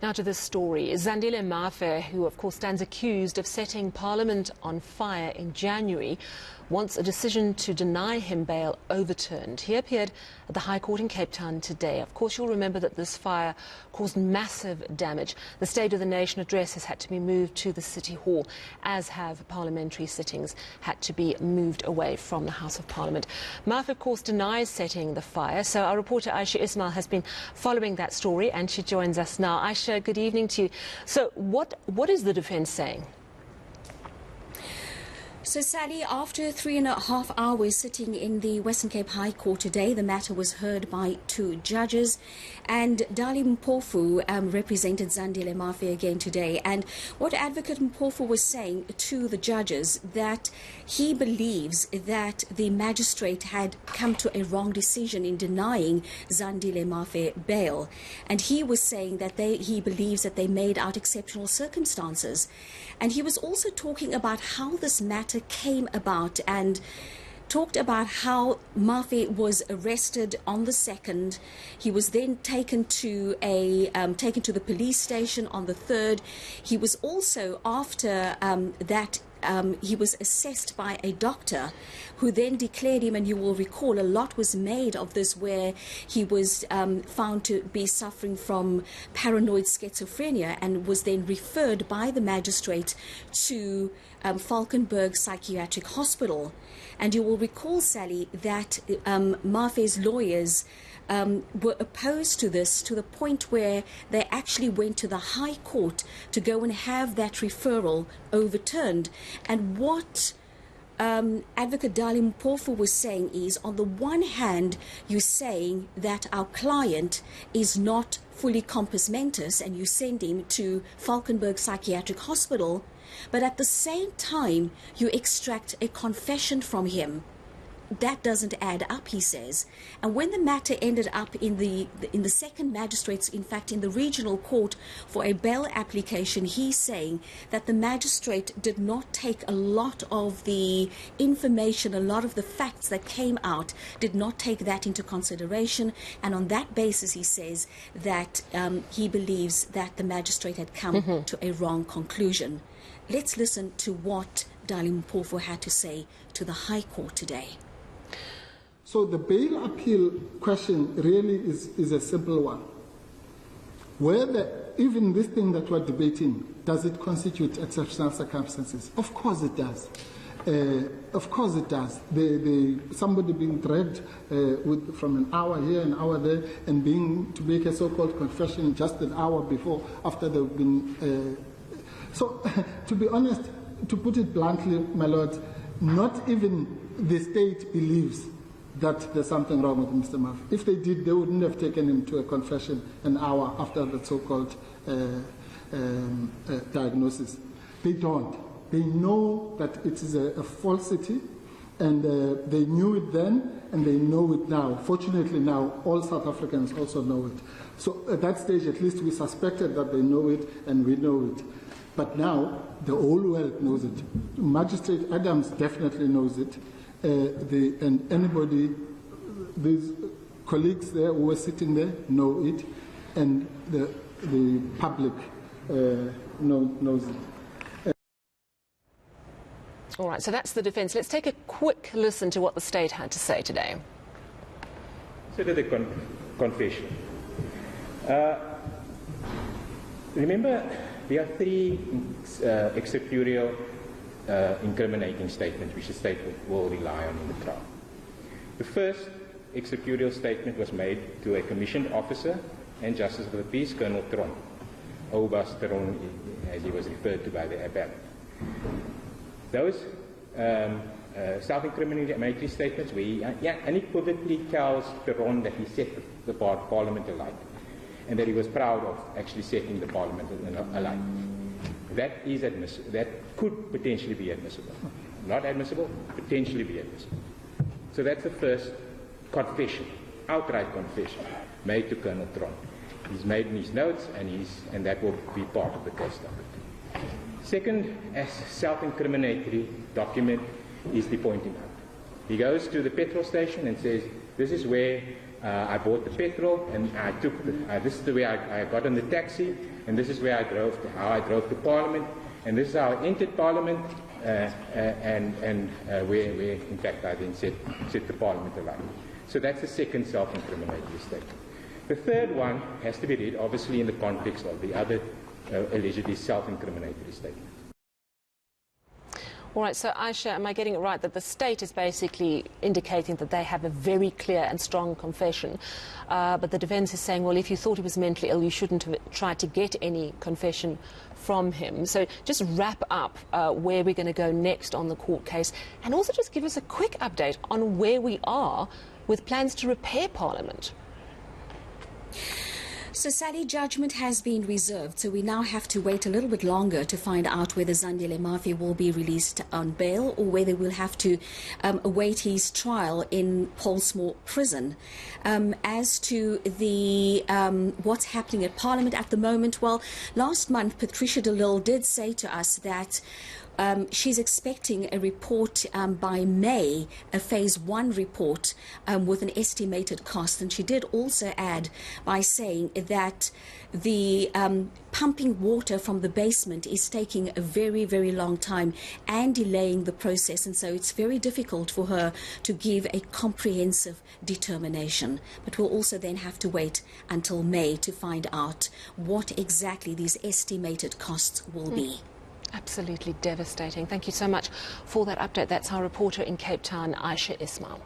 Now to this story. Zandile Mafe, who of course stands accused of setting Parliament on fire in January, wants a decision to deny him bail overturned. He appeared at the High Court in Cape Town today. Of course, you'll remember that this fire caused massive damage. The State of the Nation address has had to be moved to the City Hall, as have parliamentary sittings had to be moved away from the House of Parliament. Mafe, of course, denies setting the fire. So our reporter Ayesha Ismail has been following that story, and she joins us now. Ayesha, good evening to you. So what is the defence saying? So, Sally, after 3.5 hours sitting in the Western Cape High Court today, the matter was heard by 2 judges, and Dali Mpofu represented Zandile Mafe again today. And what Advocate Mpofu was saying to the judges, that he believes that the magistrate had come to a wrong decision in denying Zandile Mafe bail. And he was saying that he believes that they made out exceptional circumstances. And he was also talking about how this matter came about, and talked about how Mafe was arrested on the 2nd. He was then taken to the police station on the 3rd. He was also, after that, he was assessed by a doctor who then declared him, and you will recall a lot was made of this, where he was found to be suffering from paranoid schizophrenia and was then referred by the magistrate to Valkenburg Psychiatric Hospital. And you will recall, Sally, that Mafe's lawyers were opposed to this, to the point where they actually went to the High Court to go and have that referral overturned. And what Advocate Dali Mpofu was saying is, on the one hand, you're saying that our client is not fully compos mentis and you send him to Valkenburg Psychiatric Hospital, but at the same time you extract a confession from him. That doesn't add up, he says. And when the matter ended up in the second magistrates, in fact in the regional court, for a bail application, he's saying that the magistrate did not take a lot of the information, a lot of the facts that came out, did not take that into consideration. And on that basis, he says that he believes that the magistrate had come to a wrong conclusion. Let's listen to what Dali Mpofu had to say to the High Court today. So the bail appeal question really is a simple one. Whether even this thing that we're debating, does it constitute exceptional circumstances? Of course it does. Of course it does. Somebody being dragged from an hour here, an hour there, and to make a so-called confession just an hour before, after they've been... So, to be honest, to put it bluntly, my lord, not even the state believes that there's something wrong with Mr. Mafe. If they did, they wouldn't have taken him to a confession an hour after the so-called diagnosis. They don't. They know that it is a falsity, and they knew it then, and they know it now. Fortunately now, all South Africans also know it. So at that stage, at least we suspected that they know it, and we know it. But now, the whole world knows it. Magistrate Adams definitely knows it. And anybody, these colleagues there who were sitting there know it, and the public knows it. All right, so that's the defence. Let's take a quick listen to what the state had to say today. Consider the confession. Remember, there are 3 extraterritorial incriminating statements which the state will rely on in the trial. The first extraterritorial statement was made to a commissioned officer and Justice of the Peace, Colonel Tron, Obas Tron, as he was referred to by the appellant. Those self-incriminatory statements where he unequivocally tells Tron that he set the Parliament alight, and that he was proud of actually setting the Parliament alight. That is admissible. That could potentially be admissible. Not admissible, potentially be admissible. So that's the first confession, outright confession, made to Colonel Tron. He's made in his notes, and that will be part of the case document. Second, as self-incriminatory document is the pointing out. He goes to the petrol station and says, this is where I bought the petrol, and I took this is the way I got on the taxi, and this is where how I drove to Parliament, and this is how I entered Parliament, and where in fact I then set the Parliament alight. So that's the second self-incriminatory statement. The third one has to be read obviously in the context of the other allegedly self-incriminatory statement. All right, so Ayesha, am I getting it right that the state is basically indicating that they have a very clear and strong confession, but the defence is saying, well, if you thought he was mentally ill, you shouldn't have tried to get any confession from him. So just wrap up where we're going to go next on the court case, and also just give us a quick update on where we are with plans to repair Parliament. So, Sally, judgment has been reserved, so we now have to wait a little bit longer to find out whether Zandile Mafe will be released on bail or whether we'll have to await his trial in Pollsmoor Prison. As to the what's happening at Parliament at the moment, well, last month Patricia de Lille did say to us that she's expecting a report by May, a phase 1 report with an estimated cost. And she did also add by saying that the pumping water from the basement is taking a very, very long time and delaying the process. And so it's very difficult for her to give a comprehensive determination. But we'll also then have to wait until May to find out what exactly these estimated costs will be. Absolutely devastating. Thank you so much for that update. That's our reporter in Cape Town, Ayesha Ismail.